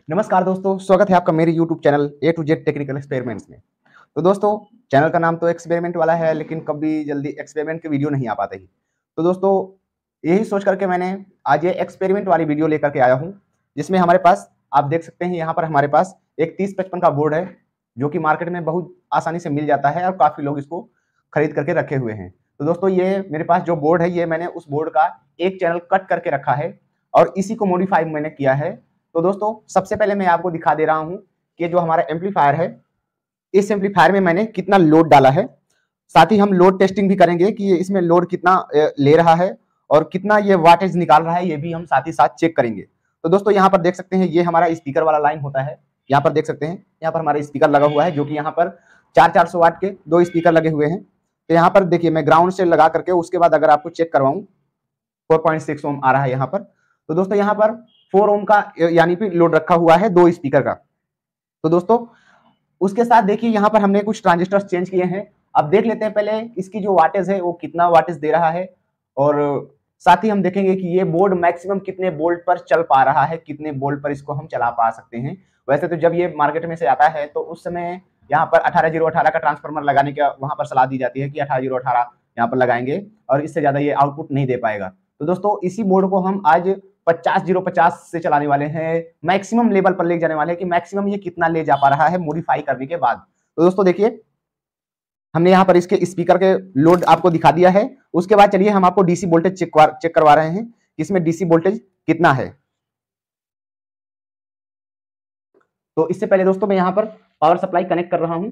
नमस्कार दोस्तों, स्वागत है आपका मेरे YouTube channel A to Z technical experiments में। तो दोस्तों, चैनल का नाम तो एक्सपेरिमेंट वाला है, लेकिन कभी जल्दी एक्सपेरिमेंट के वीडियो नहीं आ पाते ही। तो दोस्तों, यही सोच करके मैंने आज ये एक्सपेरिमेंट वाली वीडियो लेकर के आया हूँ, जिसमें हमारे पास आप देख सकते हैं यहाँ पर हमारे पास एक 3055 का बोर्ड है, जो कि मार्केट में बहुत आसानी से मिल जाता है और काफ़ी लोग इसको खरीद करके रखे हुए हैं। तो दोस्तों, ये मेरे पास जो बोर्ड है, ये मैंने उस बोर्ड का एक चैनल कट करके रखा है और इसी को मॉडिफाई मैंने किया है। तो दोस्तों, सबसे पहले मैं आपको दिखा दे रहा हूं कि जो हमारा एम्पलीफायर है, इस एम्पलीफायर में मैंने कितना लोड डाला है। साथ ही हम लोड टेस्टिंग भी करेंगे कि इसमें लोड कितना ले रहा है और कितना ये वाटेज निकाल रहा है, ये भी हम साथ ही साथ चेक करेंगे। तो दोस्तों, यहाँ पर देख सकते हैं, ये हमारा स्पीकर वाला लाइन होता है। यहाँ पर देख सकते हैं, यहाँ पर हमारा स्पीकर लगा हुआ है, जो कि यहाँ पर 400 वाट के 2 स्पीकर लगे हुए हैं। तो यहाँ पर देखिए, मैं ग्राउंड से लगा करके उसके बाद अगर आपको चेक करवाऊं, 4.6 ओम आ रहा है यहाँ पर। तो दोस्तों, यहाँ पर 4 ओम का यानी कि लोड रखा हुआ है 2 स्पीकर का। तो दोस्तों, उसके साथ देखिए, यहाँ पर हमने कुछ ट्रांजिस्टर्स चेंज किए हैं। अब देख लेते हैं पहले इसकी जो वाटेज है वो कितना वाटेज दे रहा है, और साथ ही हम देखेंगे कि ये बोर्ड मैक्सिमम कितने वोल्ट पर चल पा रहा है, कितने वोल्ट पर इसको हम चला पा सकते हैं। वैसे तो जब ये मार्केट में से आता है तो उस समय यहाँ पर 18018 का ट्रांसफार्मर लगाने का वहां पर सलाह दी जाती है कि 18018 यहाँ पर लगाएंगे और इससे ज्यादा ये आउटपुट नहीं दे पाएगा। तो दोस्तों, इसी बोर्ड को हम आज 50050 से चलाने वाले हैं, मैक्सिमम लेवल पर ले जाने वाले हैं कि मैक्सिमम ये कितना ले जा पा रहा है मॉडिफाई करने के बाद। तो दोस्तों देखिए, हमने यहाँ पर इसके स्पीकर के लोड आपको दिखा दिया है। उसके बाद चलिए हम आपको डीसी वोल्टेज चेक करवा रहे हैं कि इसमें डीसी वोल्टेज कितना है। तो इससे पहले दोस्तों, मैं यहाँ पर पावर सप्लाई कनेक्ट कर रहा हूं।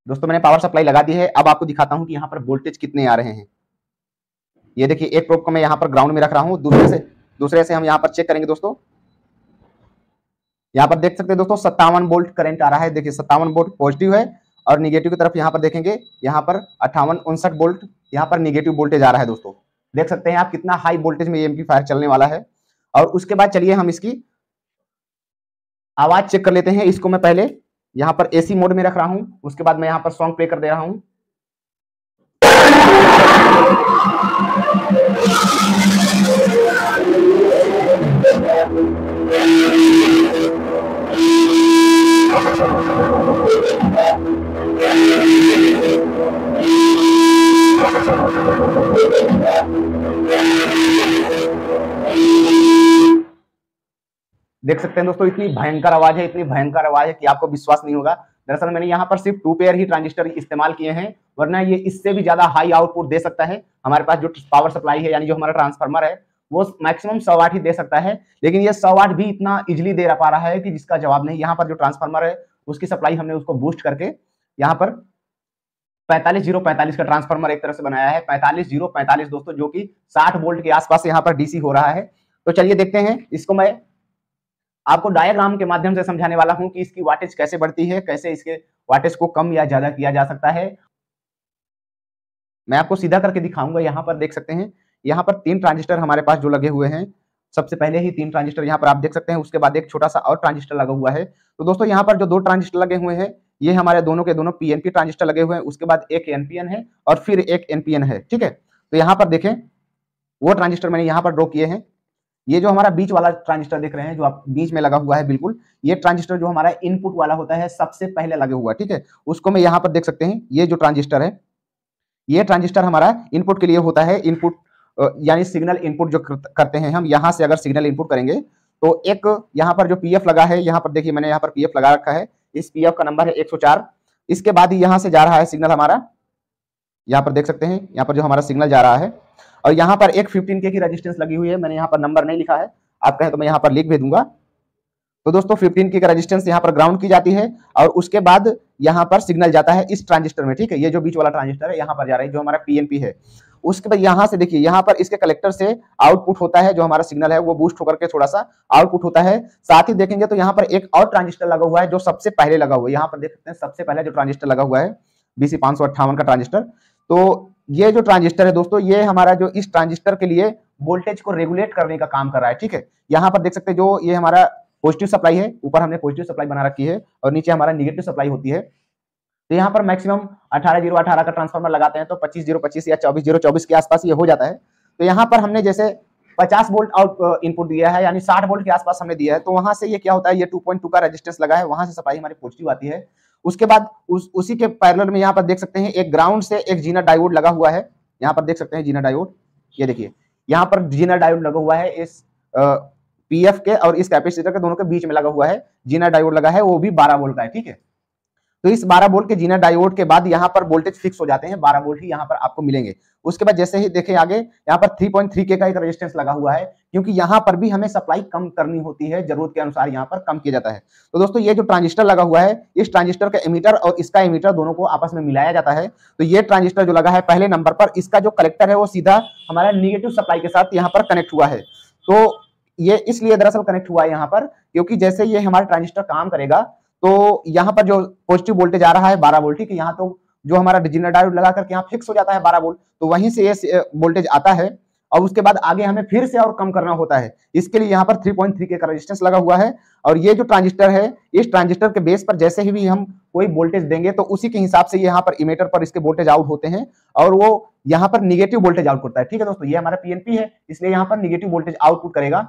दोस्तों, मैंने पावर सप्लाई लगा दी है। अब आपको दिखाता हूं कि यहाँ पर वोल्टेज कितने आ रहे हैं। ये देखिए, एक प्रोब को मैं यहाँ पर ग्राउंड में रख रहा हूँ, दूसरे से हम यहाँ पर चेक करेंगे। दोस्तों, यहाँ पर देख सकते हैं दोस्तों, 57 वोल्ट करंट आ रहा है। देखिए, 57 वोल्ट पॉजिटिव है और निगेटिव की तरफ यहाँ पर देखेंगे, यहाँ पर 58-59 वोल्ट यहाँ पर निगेटिव वोल्टेज आ रहा है। दोस्तों, देख सकते हैं आप कितना हाई वोल्टेज में ये एम्पलीफायर चलने वाला है। और उसके बाद चलिए हम इसकी आवाज चेक कर लेते हैं। इसको मैं पहले यहाँ पर एसी मोड में रख रहा हूं, उसके बाद मैं यहाँ पर सॉन्ग प्ले कर दे रहा हूं। देख सकते हैं दोस्तों, इतनी भयंकर आवाज है, इतनी भयंकर आवाज है कि आपको विश्वास नहीं होगा। दरअसल मैंने यहाँ पर सिर्फ 2 पेयर ही ट्रांजिस्टर इस्तेमाल किए हैं, वरना ये इससे भी ज्यादा हाई आउटपुट दे सकता है। हमारे पास जो पावर सप्लाई है, यानी जो हमारा ट्रांसफार्मर है, वो मैक्सिमम 100 वाट ही दे सकता है, लेकिन ये 100 वाट भी इतना इजिली दे पा रहा है कि जिसका जवाब नहीं। यहाँ पर जो ट्रांसफार्मर है उसकी सप्लाई हमने उसको बूस्ट करके यहाँ पर 45045 का ट्रांसफार्मर एक तरह से बनाया है। 45045 दोस्तों, जो कि 60 वोल्ट के आसपास यहाँ पर डीसी हो रहा है। तो चलिए देखते हैं, इसको मैं आपको डायग्राम के माध्यम से समझाने वाला हूं कि इसकी वाटेज कैसे बढ़ती है, कैसे इसके वाटेज को कम या ज्यादा किया जा सकता है। मैं आपको सीधा करके दिखाऊंगा। यहाँ पर देख सकते हैं, यहाँ पर 3 ट्रांजिस्टर हमारे पास जो लगे हुए हैं। सबसे पहले ही 3 ट्रांजिस्टर यहाँ पर आप देख सकते हैं, उसके बाद एक छोटा सा और ट्रांजिस्टर लगा हुआ है। तो दोस्तों, यहाँ पर जो 2 ट्रांजिस्टर लगे हुए हैं, ये हमारे दोनों के दोनों पीएनपी ट्रांजिस्टर लगे हुए हैं। उसके बाद एक एनपीएन है और फिर एक एनपीएन है। ठीक है, तो यहाँ पर देखें, वो ट्रांजिस्टर मैंने यहाँ पर ड्रॉ किए हैं। ये जो हमारा बीच वाला ट्रांजिस्टर देख रहे हैं, जो आप बीच में लगा हुआ है, बिल्कुल ये ट्रांजिस्टर जो हमारा इनपुट वाला होता है, सबसे पहले लगे हुआ। ठीक है, उसको मैं यहाँ पर देख सकते हैं, ये जो ट्रांजिस्टर है, ये ट्रांजिस्टर हमारा इनपुट के लिए होता है। इनपुट यानी सिग्नल इनपुट जो करते हैं हम, यहाँ से अगर सिग्नल इनपुट करेंगे तो एक यहाँ पर जो पीएफ लगा है, यहाँ पर देखिए मैंने यहाँ पर पीएफ लगा रखा है। इस पीएफ का नंबर है 104। इसके बाद ही यहाँ से जा रहा है सिग्नल हमारा, यहाँ पर देख सकते हैं, यहाँ पर जो हमारा सिग्नल जा रहा है, और यहाँ पर एक 15K की रेजिस्टेंस लगी हुई है। मैंने यहाँ पर नंबर नहीं लिखा है, आप कहें तो मैं यहाँ पर लिख भी दूंगा। तो दोस्तों, 15K का रेजिस्टेंस यहाँ पर ग्राउंड की जाती है और उसके बाद यहाँ पर सिग्नल जाता है इस ट्रांजिस्टर में। ठीक है, ये जो बीच वाला ट्रांजिस्टर है यहाँ पर जा रहा है, जो हमारा पीएनपी है। उसके बाद यहाँ से देखिए, यहाँ पर इसके कलेक्टर से आउटपुट होता है, जो हमारा सिग्नल है वो बूस्ट होकर के थोड़ा सा आउटपुट होता है। साथ ही देखेंगे तो यहाँ पर एक और ट्रांजिस्टर लगा हुआ है, जो सबसे पहले लगा हुआ है। यहाँ पर देख सकते हैं, सबसे पहले जो ट्रांजिस्टर लगा हुआ है BC558 का ट्रांजिस्टर। तो ये जो ट्रांजिस्टर है दोस्तों, ये हमारा जो इस ट्रांजिस्टर के लिए वोल्टेज को रेगुलेट करने का काम कर रहा है। ठीक है, यहाँ पर देख सकते हैं, जो ये हमारा पॉजिटिव सप्लाई है, ऊपर हमने पॉजिटिव सप्लाई बना रखी है और नीचे हमारा नेगेटिव सप्लाई होती है। तो यहाँ पर मैक्सिमम 18-0-18 का ट्रांसफार्मर लगाते हैं तो 25-0-25 या 24-0-24 के आसपास ये हो जाता है। तो यहाँ पर हमने जैसे 50 वोल्ट आउट इनपुट दिया है, यानी 60 वोल्ट के आसपास हमने दिया है, तो वहां से ये क्या होता है, ये 2.2 का रेजिस्टेंस लगा है, वहां से सप्लाई हमारी पॉजिटिव आती है। उसके बाद उसी के पैरेलल में यहाँ पर देख सकते हैं एक ग्राउंड से एक जीना डायोड लगा हुआ है। यहाँ पर देख सकते हैं जीना डायोड, ये देखिए यहाँ पर जीना डायोड लगा हुआ है, इस पीएफ के और इस कैपेसिटर के दोनों के बीच में लगा हुआ है जीना डायोड लगा है, वो भी 12 वोल्ट का है, ठीक है। तो इस 12 वोल्ट के जीना डायोड के बाद यहाँ पर वोल्टेज फिक्स हो जाते हैं, 12 वोल्ट ही यहाँ पर आपको मिलेंगे। उसके बाद जैसे ही देखें आगे, यहाँ पर 3.3 के का एक रेजिस्टेंस लगा हुआ है, क्योंकि यहाँ पर भी हमें सप्लाई कम करनी होती है, जरूरत के अनुसार यहाँ पर कम किया जाता है। तो दोस्तों ये जो ट्रांजिस्टर लगा हुआ है, इस ट्रांजिस्टर का एमीटर और इसका एमीटर दोनों को आपस में मिलाया जाता है। तो ये ट्रांजिस्टर जो लगा है पहले नंबर पर, इसका जो कलेक्टर है वो सीधा हमारा निगेटिव सप्लाई के साथ यहाँ पर कनेक्ट हुआ है। तो ये इसलिए दरअसल कनेक्ट हुआ है यहाँ पर, क्योंकि जैसे ये हमारा ट्रांजिस्टर काम करेगा तो यहाँ पर जो पॉजिटिव वोल्टेज आ रहा है 12 वोल्ट, ठीक है, यहाँ तो जो हमारा जीना डायोड लगा करके यहाँ फिक्स हो जाता है 12 वोल्ट, तो वहीं से ये वोल्टेज आता है और उसके बाद आगे हमें फिर से और कम करना होता है। इसके लिए यहाँ पर 3.3 के का रेजिस्टेंस लगा हुआ है। और ये जो ट्रांजिस्टर है, इस ट्रांजिस्टर के बेस पर जैसे ही भी हम कोई वोल्टेज देंगे तो उसी के हिसाब से यहाँ पर इमीटर पर इसके वोल्टेज आउट होते हैं और वो यहाँ पर निगेटिव वोल्टेज आउट करता है, ठीक है दोस्तों। ये हमारा पीएनपी है, इसलिए यहाँ पर निगेटिव वोल्टेज आउटपुट करेगा।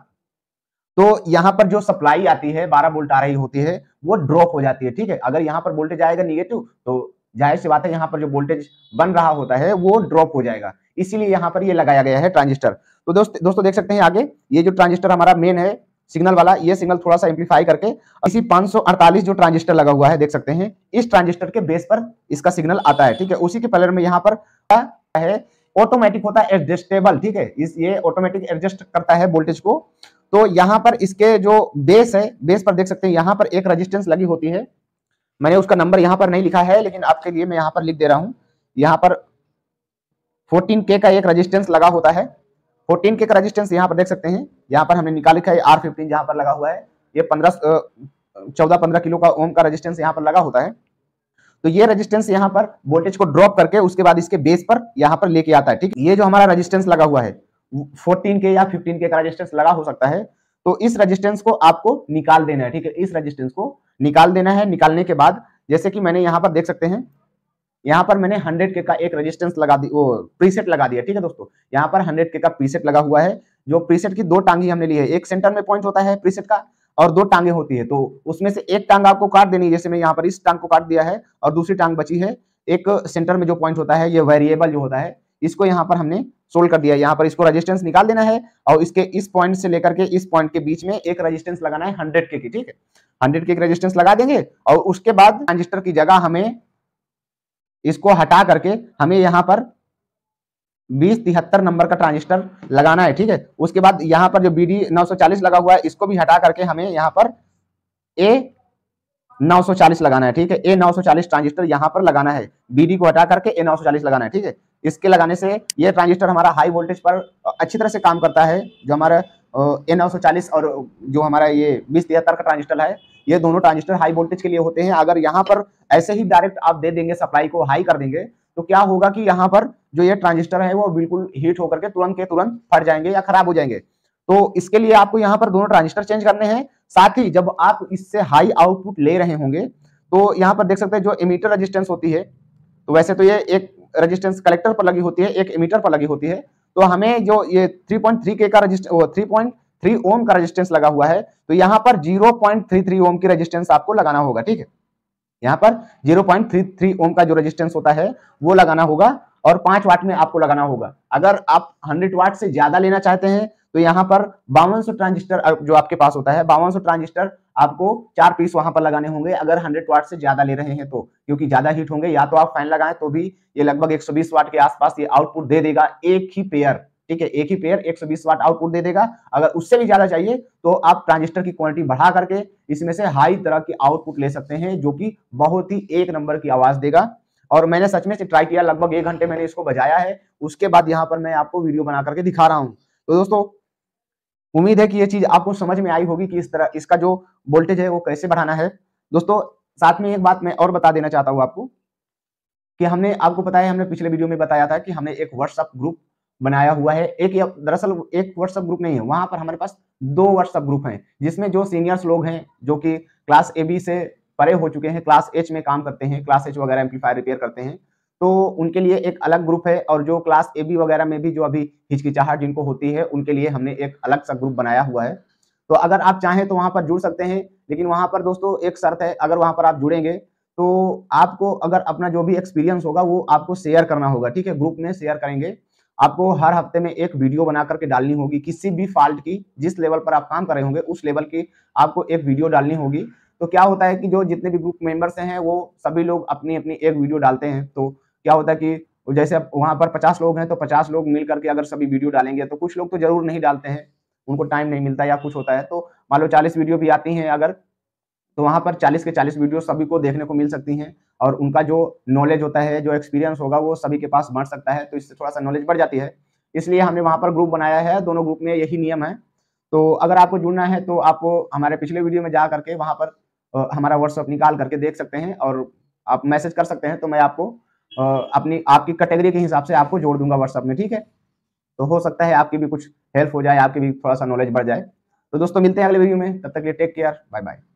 तो यहाँ पर जो सप्लाई आती है 12 वोल्ट आ रही होती है, वो ड्रॉप हो जाती है, ठीक है। अगर यहाँ पर वोल्टेज आएगा निगेटिव तो जाहिर सी बात है यहाँ पर जो वोल्टेज बन रहा होता है वो ड्रॉप हो जाएगा, इसीलिए यहाँ पर ये लगाया गया है ट्रांजिस्टर। तो दोस्तों देख सकते हैं आगे, ये जो ट्रांजिस्टर हमारा मेन है सिग्नल वाला, ये सिग्नल थोड़ा सा एम्पलीफाई करके इसी 548 जो ट्रांजिस्टर लगा हुआ है देख सकते हैं, इस ट्रांजिस्टर के बेस पर इसका सिग्नल आता है, ठीक है। उसी के पैरेलल में यहाँ पर है ऑटोमेटिक होता है एडजस्टेबल, ठीक है, इस ये ऑटोमेटिक एडजस्ट करता है वोल्टेज को। तो यहाँ पर इसके जो बेस है, बेस पर देख सकते हैं यहाँ पर एक रेजिस्टेंस लगी होती है, मैंने उसका नंबर यहाँ पर नहीं लिखा है लेकिन आपके लिए मैं यहाँ पर लिख दे रहा हूँ। यहाँ पर 14K का एक रेजिस्टेंस लगा होता है, 14K का रेजिस्टेंस यहाँ पर देख सकते हैं, यहाँ पर हमने निकाल लिखा है R15 जहाँ पर लगा हुआ है, ये 14-15 किलो का ओम का रेजिस्टेंस यहाँ पर लगा होता है। तो ये रेजिस्टेंस यहाँ पर वोल्टेज को ड्रॉप करके उसके बाद इसके बेस पर यहाँ पर लेके आता है, ठीक है। ये जो हमारा रेजिस्टेंस लगा हुआ है 14K या 15K का रेजिस्टेंस लगा हो सकता है, तो इस रेजिस्टेंस को आपको निकाल देना है, ठीक है, इस रेजिस्टेंस को निकाल देना है। निकालने के बाद जैसे कि मैंने यहाँ पर देख सकते हैं, यहाँ पर मैंने 100K का एक रेजिस्टेंस लगा दी, वो प्रीसेट लगा दिया, ठीक है दोस्तों। यहाँ पर 100K का प्रीसेट लगा हुआ है, जो प्रीसेट की दो टांगी हमने ली है, एक सेंटर में पॉइंट होता है प्रीसेट का और दो टांगे होती है, तो उसमें से एक टांग आपको काट देनी है, जैसे मैं यहाँ पर इस टांग को काट दिया है और दूसरी टांग बची है। एक सेंटर में जो पॉइंट होता है, ये वेरिएबल जो होता है, इसको यहाँ पर हमने सोल्व कर दिया है। यहाँ पर इसको रेजिस्टेंस निकाल देना है और इसके इस पॉइंट से लेकर के इस पॉइंट के बीच में एक रेजिस्टेंस लगाना है 100K की, ठीक है। 100K की रेजिस्टेंस लगा देंगे और उसके बाद ट्रांजिस्टर की जगह हमें इसको हटा करके हमें यहाँ पर 2073 नंबर का ट्रांजिस्टर लगाना है, ठीक है। उसके बाद यहाँ पर जो BD 940 लगा हुआ है, इसको भी हटा करके हमें यहाँ पर A940 लगाना है, ठीक है। A940 ट्रांजिस्टर यहाँ पर लगाना है, BD को हटा करके A940 लगाना है, ठीक है। इसके लगाने से ये ट्रांजिस्टर हमारा हाई वोल्टेज पर अच्छी तरह से काम करता है। जो हमारा A940 और जो हमारा ये 2073 का ट्रांजिस्टर है, ये दोनों ट्रांजिस्टर हाई वोल्टेज के लिए होते हैं। अगर यहाँ पर ऐसे ही डायरेक्ट आप दे देंगे, सप्लाई को हाई कर देंगे, तो क्या होगा कि यहाँ पर जो ये ट्रांजिस्टर है वो बिल्कुल हीट होकर के तुरंत के तुरंत फट जाएंगे या खराब हो जाएंगे। तो इसके लिए आपको यहाँ पर दोनों ट्रांजिस्टर चेंज करने हैं। साथ ही जब आप इससे हाई आउटपुट ले रहे होंगे तो यहाँ पर देख सकते हैं जो एमीटर रेजिस्टेंस होती है, तो वैसे तो ये एक रेजिस्टेंस कलेक्टर पर लगी होती है, एक एमीटर पर लगी होती है। तो हमें जो ये 3.3K का 3.3 ओम का रेजिस्टेंस लगा हुआ है, तो यहाँ पर 0.33 ओम की रेजिस्टेंस आपको लगाना होगा, ठीक है। यहाँ पर 0.33 ओम का जो रेजिस्टेंस होता है वो लगाना होगा और 5 वाट में आपको लगाना होगा। अगर आप 100 वाट से ज्यादा लेना चाहते हैं तो यहाँ पर 5200 ट्रांजिस्टर जो आपके पास होता है, 5200 ट्रांजिस्टर आपको 4 पीस वहां पर लगाने होंगे अगर 100 वाट से ज्यादा ले रहे हैं तो, क्योंकि ज्यादा हीट होंगे। या तो आप फैन लगाएं तो भी ये लगभग 120 वाट के आसपास ये आउटपुट दे देगा, एक ही पेयर, ठीक है, एक ही पेयर 120 वाट आउटपुट दे देगा। अगर उससे भी ज्यादा चाहिए तो आप ट्रांजिस्टर की क्वांटिटी बढ़ा करके इसमें से हाई तरह की आउटपुट ले सकते हैं, जो कि बहुत ही एक नंबर की आवाज देगा। और मैंने सच में ट्राई किया, लगभग 1 घंटे मैंने इसको बजाया है, उसके बाद यहाँ पर मैं आपको वीडियो बना करके दिखा रहा हूँ। तो दोस्तों उम्मीद है कि ये चीज आपको समझ में आई होगी कि इस तरह इसका जो वोल्टेज है वो कैसे बढ़ाना है। दोस्तों साथ में एक बात मैं और बता देना चाहता हूँ आपको कि हमने आपको पता है, हमने पिछले वीडियो में बताया था कि हमने एक व्हाट्सएप ग्रुप बनाया हुआ है। दरअसल एक व्हाट्सएप ग्रुप नहीं है, वहां पर हमारे पास 2 व्हाट्सएप ग्रुप हैं, जिसमें जो सीनियर्स लोग हैं जो कि क्लास AB से परे हो चुके हैं, क्लास एच में काम करते हैं, क्लास एच वगैरह एम्पलीफायर रिपेयर करते हैं, तो उनके लिए एक अलग ग्रुप है। और जो क्लास ए बी वगैरह में भी जो अभी हिचकिचाहट जिनको होती है, उनके लिए हमने एक अलग सा ग्रुप बनाया हुआ है। तो अगर आप चाहें तो वहां पर जुड़ सकते हैं, लेकिन वहां पर दोस्तों एक शर्त है, अगर वहां पर आप जुड़ेंगे तो आपको अगर अपना जो भी एक्सपीरियंस होगा वो आपको शेयर करना होगा, ठीक है। ग्रुप में शेयर करेंगे, आपको हर हफ्ते में एक वीडियो बना करके डालनी होगी, किसी भी फॉल्ट की, जिस लेवल पर आप काम कर रहे होंगे उस लेवल की आपको एक वीडियो डालनी होगी। तो क्या होता है कि जो जितने भी ग्रुप मेंबर्स हैं वो सभी लोग अपनी अपनी एक वीडियो डालते हैं। तो क्या होता है कि जैसे अब वहां पर 50 लोग हैं तो 50 लोग मिल करके अगर सभी वीडियो डालेंगे, तो कुछ लोग तो जरूर नहीं डालते हैं, उनको टाइम नहीं मिलता या कुछ होता है, तो मान लो 40 वीडियो भी आती हैं अगर, तो वहां पर 40 के 40 वीडियो सभी को देखने को मिल सकती हैं, और उनका जो नॉलेज होता है, जो एक्सपीरियंस होगा वो सभी के पास बढ़ सकता है, तो इससे थोड़ा सा नॉलेज बढ़ जाती है। इसलिए हमने वहां पर ग्रुप बनाया है, दोनों ग्रुप में यही नियम है। तो अगर आपको जुड़ना है तो आपको हमारे पिछले वीडियो में जा करके वहां पर हमारा व्हाट्सएप निकाल करके देख सकते हैं, और आप मैसेज कर सकते हैं, तो मैं आपको अपनी आपकी कैटेगरी के हिसाब से आपको जोड़ दूंगा व्हाट्सएप में, ठीक है। तो हो सकता है आपकी भी कुछ हेल्प हो जाए, आपकी भी थोड़ा सा नॉलेज बढ़ जाए। तो दोस्तों मिलते हैं अगले वीडियो में, तब तक के लिए टेक केयर, बाय बाय।